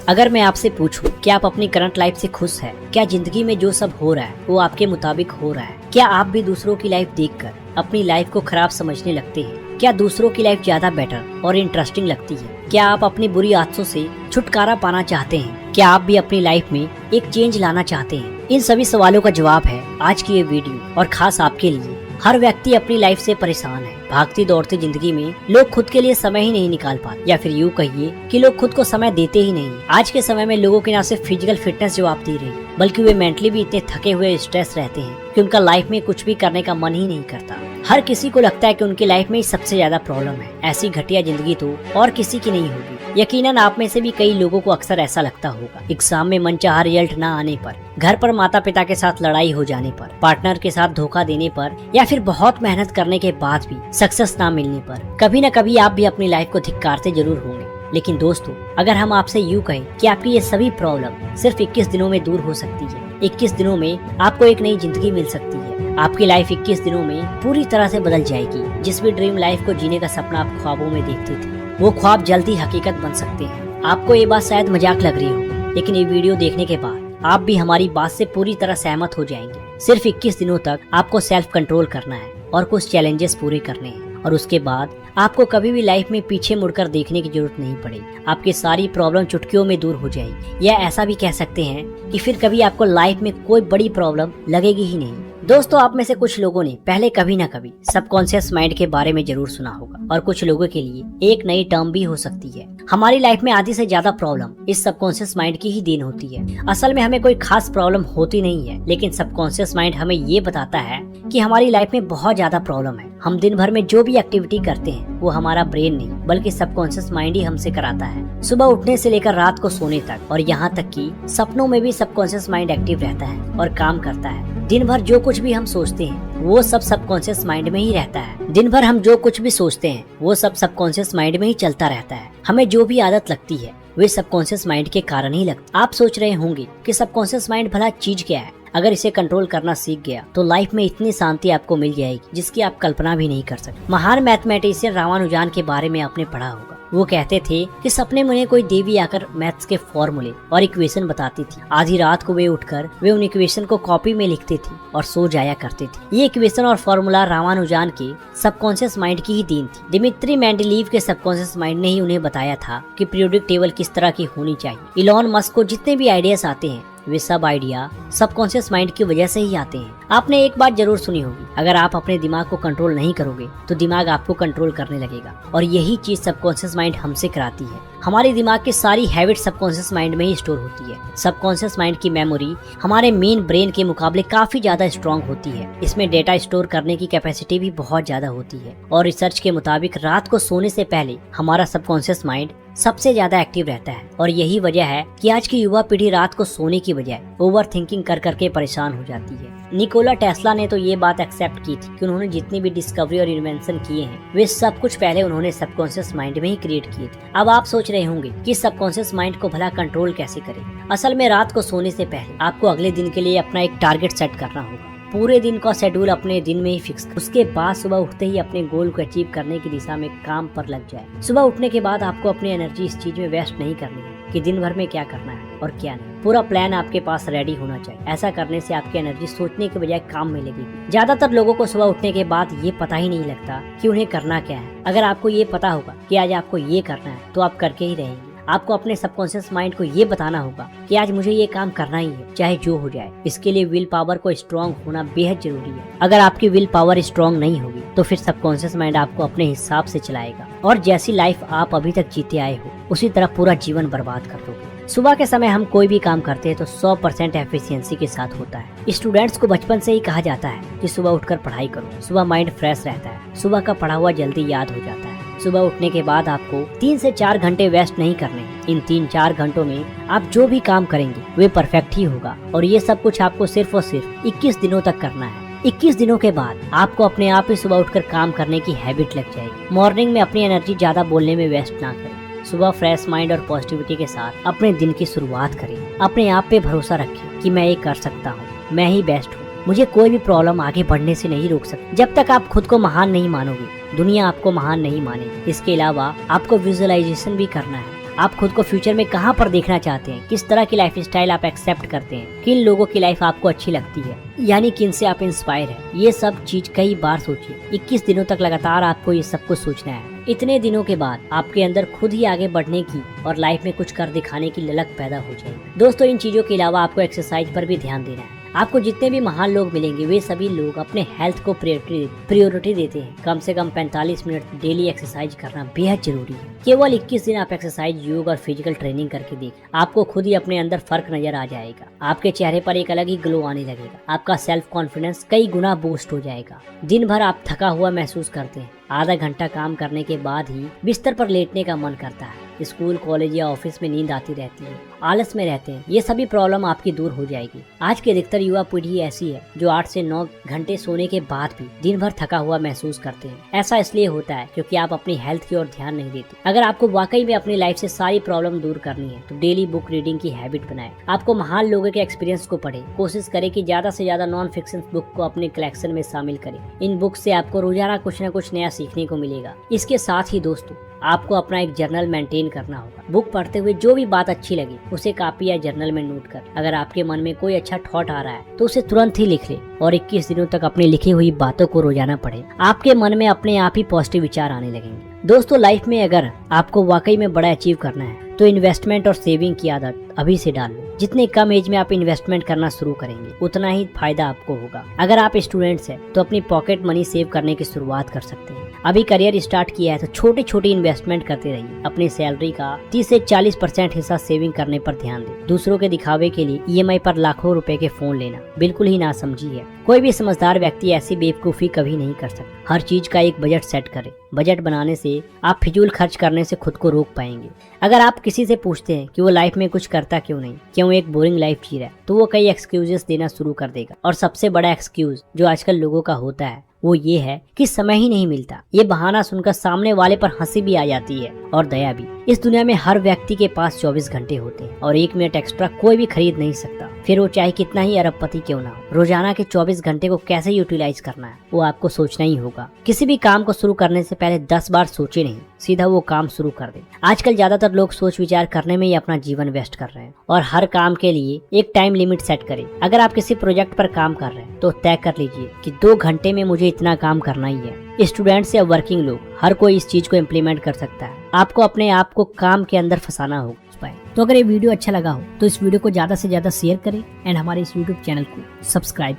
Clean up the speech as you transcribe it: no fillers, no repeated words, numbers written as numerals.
अगर मैं आपसे पूछूं कि आप अपनी करंट लाइफ से खुश हैं, क्या जिंदगी में जो सब हो रहा है वो आपके मुताबिक हो रहा है? क्या आप भी दूसरों की लाइफ देखकर अपनी लाइफ को खराब समझने लगते हैं? क्या दूसरों की लाइफ ज्यादा बेटर और इंटरेस्टिंग लगती है? क्या आप अपनी बुरी आदतों से छुटकारा पाना चाहते हैं? क्या आप भी अपनी लाइफ में एक चेंज लाना चाहते हैं? इन सभी सवालों का जवाब है आज की ये वीडियो, और खास आपके लिए। हर व्यक्ति अपनी लाइफ से परेशान है। भागती दौड़ती जिंदगी में लोग खुद के लिए समय ही नहीं निकाल पाते, या फिर यूँ कहिए कि लोग खुद को समय देते ही नहीं। आज के समय में लोगों की न सिर्फ फिजिकल फिटनेस जवाब दे रही, बल्कि वे मेंटली भी इतने थके हुए स्ट्रेस रहते हैं कि उनका लाइफ में कुछ भी करने का मन ही नहीं करता। हर किसी को लगता है कि उनकी लाइफ में ही सबसे ज्यादा प्रॉब्लम है। ऐसी घटिया जिंदगी तो और किसी की नहीं होगी। यकीनन आप में से भी कई लोगों को अक्सर ऐसा लगता होगा। एग्जाम में मनचाहा रिजल्ट न आने पर, घर पर माता पिता के साथ लड़ाई हो जाने पर, पार्टनर के साथ धोखा देने पर, या फिर बहुत मेहनत करने के बाद भी सक्सेस ना मिलने पर कभी न कभी आप भी अपनी लाइफ को धिक्कारते जरूर होंगे। लेकिन दोस्तों, अगर हम आपसे यूँ कहें कि आपकी ये सभी प्रॉब्लम सिर्फ 21 दिनों में दूर हो सकती है, 21 दिनों में आपको एक नई जिंदगी मिल सकती है, आपकी लाइफ 21 दिनों में पूरी तरह से बदल जाएगी। जिस भी ड्रीम लाइफ को जीने का सपना आप ख्वाबों में देखते थे, वो ख्वाब जल्द ही हकीकत बन सकते हैं। आपको ये बात शायद मजाक लग रही हो, लेकिन ये वीडियो देखने के बाद आप भी हमारी बात से पूरी तरह सहमत हो जाएंगे। सिर्फ 21 दिनों तक आपको सेल्फ कंट्रोल करना है और कुछ चैलेंजेस पूरे करने हैं, और उसके बाद आपको कभी भी लाइफ में पीछे मुड़कर देखने की जरूरत नहीं पड़ेगी। आपकी सारी प्रॉब्लम चुटकियों में दूर हो जाएगी, या ऐसा भी कह सकते हैं कि फिर कभी आपको लाइफ में कोई बड़ी प्रॉब्लम लगेगी ही नहीं। दोस्तों, आप में से कुछ लोगों ने पहले कभी न कभी सबकॉन्शियस माइंड के बारे में जरूर सुना होगा, और कुछ लोगों के लिए एक नई टर्म भी हो सकती है। हमारी लाइफ में आधी से ज्यादा प्रॉब्लम इस सबकॉन्शियस माइंड की ही देन होती है। असल में हमें कोई खास प्रॉब्लम होती नहीं है, लेकिन सबकॉन्शियस माइंड हमें ये बताता है कि हमारी लाइफ में बहुत ज्यादा प्रॉब्लम है। हम दिन भर में जो भी एक्टिविटी करते हैं वो हमारा ब्रेन नहीं, बल्कि सबकॉन्शियस माइंड ही हमसे कराता है। सुबह उठने से लेकर रात को सोने तक, और यहाँ तक कि सपनों में भी सबकॉन्शियस माइंड एक्टिव रहता है और काम करता है। दिन भर जो कुछ भी हम सोचते हैं वो सब सबकॉन्शियस माइंड में ही रहता है। दिन भर हम जो कुछ भी सोचते हैं वो सब सबकॉन्शियस माइंड में ही चलता रहता है। हमें जो भी आदत लगती है वे सबकॉन्शियस माइंड के कारण ही लगती है। आप सोच रहे होंगे कि सबकॉन्शियस माइंड भला चीज क्या है? अगर इसे कंट्रोल करना सीख गया तो लाइफ में इतनी शांति आपको मिल जाएगी जिसकी आप कल्पना भी नहीं कर सकते। महान मैथमेटिशियन रामानुजन के बारे में आपने पढ़ा होगा। वो कहते थे कि सपने में कोई देवी आकर मैथ्स के फॉर्मूले और इक्वेशन बताती थी। आधी रात को वे उठकर वे उन इक्वेशन को कॉपी में लिखते थे और सो जाया करते थे। ये इक्वेशन और फॉर्मूला रामानुजन के सबकॉन्शियस माइंड की ही देन थी। दिमित्री मेंडेलीव के सबकॉन्शियस माइंड ने ही उन्हें बताया था कि पीरियोडिक टेबल किस तरह की होनी चाहिए। इलॉन मस्क को जितने भी आइडियाज आते हैं वे सब आइडिया सबकॉन्शियस माइंड की वजह से ही आते हैं। आपने एक बात जरूर सुनी होगी, अगर आप अपने दिमाग को कंट्रोल नहीं करोगे तो दिमाग आपको कंट्रोल करने लगेगा, और यही चीज सबकॉन्शियस माइंड हमसे कराती है। हमारे दिमाग की सारी हैबिट सबकॉन्शियस माइंड में ही स्टोर होती है। सबकॉन्शियस माइंड की मेमोरी हमारे मेन ब्रेन के मुकाबले काफी ज्यादा स्ट्रॉन्ग होती है। इसमें डेटा स्टोर करने की कैपेसिटी भी बहुत ज्यादा होती है, और रिसर्च के मुताबिक रात को सोने से पहले हमारा सबकॉन्शियस माइंड सबसे ज्यादा एक्टिव रहता है। और यही वजह है कि आज की युवा पीढ़ी रात को सोने की बजाय ओवर थिंकिंग कर करके परेशान हो जाती है। निकोला टेस्ला ने तो ये बात एक्सेप्ट की थी कि उन्होंने जितनी भी डिस्कवरी और इन्वेंशन किए हैं वे सब कुछ पहले उन्होंने सबकॉन्शियस माइंड में ही क्रिएट किए थे। अब आप सोच रहे होंगे कि सबकॉन्शियस माइंड को भला कंट्रोल कैसे करें। असल में रात को सोने से पहले आपको अगले दिन के लिए अपना एक टारगेट सेट करना होगा। पूरे दिन का शेड्यूल अपने दिन में ही फिक्स। उसके बाद सुबह उठते ही अपने गोल को अचीव करने की दिशा में काम पर लग जाए। सुबह उठने के बाद आपको अपनी एनर्जी इस चीज में वेस्ट नहीं करनी है कि दिन भर में क्या करना है और क्या नहीं। पूरा प्लान आपके पास रेडी होना चाहिए। ऐसा करने से आपकी एनर्जी सोचने के बजाय काम में लगेगी। ज्यादातर लोगों को सुबह उठने के बाद ये पता ही नहीं लगता कि उन्हें करना क्या है। अगर आपको ये पता होगा कि आज आपको ये करना है तो आप करके ही रहेंगे। आपको अपने सबकॉन्शियस माइंड को ये बताना होगा कि आज मुझे ये काम करना ही है, चाहे जो हो जाए। इसके लिए विल पावर को स्ट्रॉन्ग होना बेहद जरूरी है। अगर आपकी विल पावर स्ट्रॉन्ग नहीं होगी तो फिर सबकॉन्शियस माइंड आपको अपने हिसाब से चलाएगा, और जैसी लाइफ आप अभी तक जीते आए हो उसी तरह पूरा जीवन बर्बाद कर दोगे। सुबह के समय हम कोई भी काम करते हैं तो 100% एफिशिएंसी के साथ होता है। स्टूडेंट्स को बचपन से ही कहा जाता है कि सुबह उठकर पढ़ाई करो। सुबह माइंड फ्रेश रहता है, सुबह का पढ़ा हुआ जल्दी याद हो जाता है। सुबह उठने के बाद आपको 3 से 4 घंटे वेस्ट नहीं करने। इन 3-4 घंटों में आप जो भी काम करेंगे वे परफेक्ट ही होगा, और ये सब कुछ आपको सिर्फ और सिर्फ 21 दिनों तक करना है। 21 दिनों के बाद आपको अपने आप ही सुबह उठकर काम करने की हैबिट लग जाएगी। मॉर्निंग में अपनी एनर्जी ज्यादा बोलने में वेस्ट ना करें। सुबह फ्रेश माइंड और पॉजिटिविटी के साथ अपने दिन की शुरुआत करें। अपने आप पे भरोसा रखें कि मैं ये कर सकता हूँ, मैं ही बेस्ट हूँ, मुझे कोई भी प्रॉब्लम आगे बढ़ने से नहीं रोक सकती। जब तक आप खुद को महान नहीं मानोगे दुनिया आपको महान नहीं मानेगी। इसके अलावा आपको विजुअलाइजेशन भी करना है। आप खुद को फ्यूचर में कहाँ पर देखना चाहते हैं, किस तरह की लाइफ स्टाइल आप एक्सेप्ट करते हैं, किन लोगों की लाइफ आपको अच्छी लगती है, यानी किन से आप इंस्पायर हैं। ये सब चीज कई बार सोचिए। 21 दिनों तक लगातार आपको ये सब कुछ सोचना है। इतने दिनों के बाद आपके अंदर खुद ही आगे बढ़ने की और लाइफ में कुछ कर दिखाने की ललक पैदा हो जाएगी। दोस्तों, इन चीजों के अलावा आपको एक्सरसाइज पर भी ध्यान देना है। आपको जितने भी महान लोग मिलेंगे वे सभी लोग अपने हेल्थ को प्रायोरिटी देते हैं। कम से कम 45 मिनट डेली एक्सरसाइज करना बेहद जरूरी है। केवल 21 दिन आप एक्सरसाइज, योग और फिजिकल ट्रेनिंग करके देखिए, आपको खुद ही अपने अंदर फर्क नजर आ जाएगा। आपके चेहरे पर एक अलग ही ग्लो आने लगेगा। आपका सेल्फ कॉन्फिडेंस कई गुना बूस्ट हो जाएगा। दिन भर आप थका हुआ महसूस करते हैं। आधा घंटा काम करने के बाद ही बिस्तर पर लेटने का मन करता है। स्कूल, कॉलेज या ऑफिस में नींद आती रहती है, आलस में रहते हैं। ये सभी प्रॉब्लम आपकी दूर हो जाएगी। आज की अधिकतर युवा पीढ़ी ऐसी है जो 8 से 9 घंटे सोने के बाद भी दिन भर थका हुआ महसूस करते हैं। ऐसा इसलिए होता है क्योंकि आप अपनी हेल्थ की ओर ध्यान नहीं देते। अगर आपको वाकई में अपनी लाइफ से सारी प्रॉब्लम दूर करनी है तो डेली बुक रीडिंग की हैबिट बनाएं। आपको महान लोगों के एक्सपीरियंस को पढ़ें। कोशिश करें कि ज्यादा से ज्यादा नॉन फिक्शन बुक को अपने कलेक्शन में शामिल करें। इन बुक से आपको रोजाना कुछ न कुछ नया सीखने को मिलेगा। इसके साथ ही दोस्तों, आपको अपना एक जर्नल मेंटेन करना होगा। बुक पढ़ते हुए जो भी बात अच्छी लगी उसे कॉपी या जर्नल में नोट कर। अगर आपके मन में कोई अच्छा थॉट आ रहा है तो उसे तुरंत ही लिख ले और 21 दिनों तक अपनी लिखी हुई बातों को रोजाना पढ़े। आपके मन में अपने आप ही पॉजिटिव विचार आने लगेंगे। दोस्तों, लाइफ में अगर आपको वाकई में बड़ा अचीव करना है तो इन्वेस्टमेंट और सेविंग की आदत अभी से डाल लो। जितने कम एज में आप इन्वेस्टमेंट करना शुरू करेंगे उतना ही फायदा आपको होगा। अगर आप स्टूडेंट्स हैं तो अपनी पॉकेट मनी सेव करने की शुरुआत कर सकते हैं। अभी करियर स्टार्ट किया है तो छोटे छोटे इन्वेस्टमेंट करते रहिए। अपनी सैलरी का 30 से 40% हिस्सा सेविंग करने पर ध्यान दें। दूसरों के दिखावे के लिए EMI पर लाखों रुपए के फोन लेना बिल्कुल ही नासमझी है। कोई भी समझदार व्यक्ति ऐसी बेवकूफी कभी नहीं कर सकता। हर चीज का एक बजट सेट करें। बजट बनाने से आप फिजूल खर्च करने से खुद को रोक पाएंगे। अगर आप किसी से पूछते हैं कि वो लाइफ में कुछ करता क्यों नहीं, क्यों एक बोरिंग लाइफ जी रहा है, तो वो कई एक्सक्यूजेस देना शुरू कर देगा। और सबसे बड़ा एक्सक्यूज जो आजकल लोगों का होता है वो ये है कि समय ही नहीं मिलता। ये बहाना सुनकर सामने वाले पर हंसी भी आ जाती है और दया भी। इस दुनिया में हर व्यक्ति के पास 24 घंटे होते हैं और 1 मिनट एक्स्ट्रा कोई भी खरीद नहीं सकता, फिर वो चाहे कितना ही अरबपति क्यों ना हो। रोजाना के 24 घंटे को कैसे यूटिलाइज करना है वो आपको सोचना ही होगा। किसी भी काम को शुरू करने से पहले 10 बार सोचे नहीं, सीधा वो काम शुरू कर दे। आजकल ज्यादातर लोग सोच विचार करने में ही अपना जीवन वेस्ट कर रहे हैं और हर काम के लिए एक टाइम लिमिट सेट करें। अगर आप किसी प्रोजेक्ट पर काम कर रहे हैं तो तय कर लीजिए कि 2 घंटे में मुझे इतना काम करना ही है। स्टूडेंट्स या वर्किंग लोग, हर कोई इस चीज को इम्प्लीमेंट कर सकता है। आपको अपने आप को काम के अंदर फंसाना होगा। तो अगर ये वीडियो अच्छा लगा हो तो इस वीडियो को ज्यादा से ज्यादा शेयर करें एंड हमारे इस YouTube चैनल को सब्सक्राइब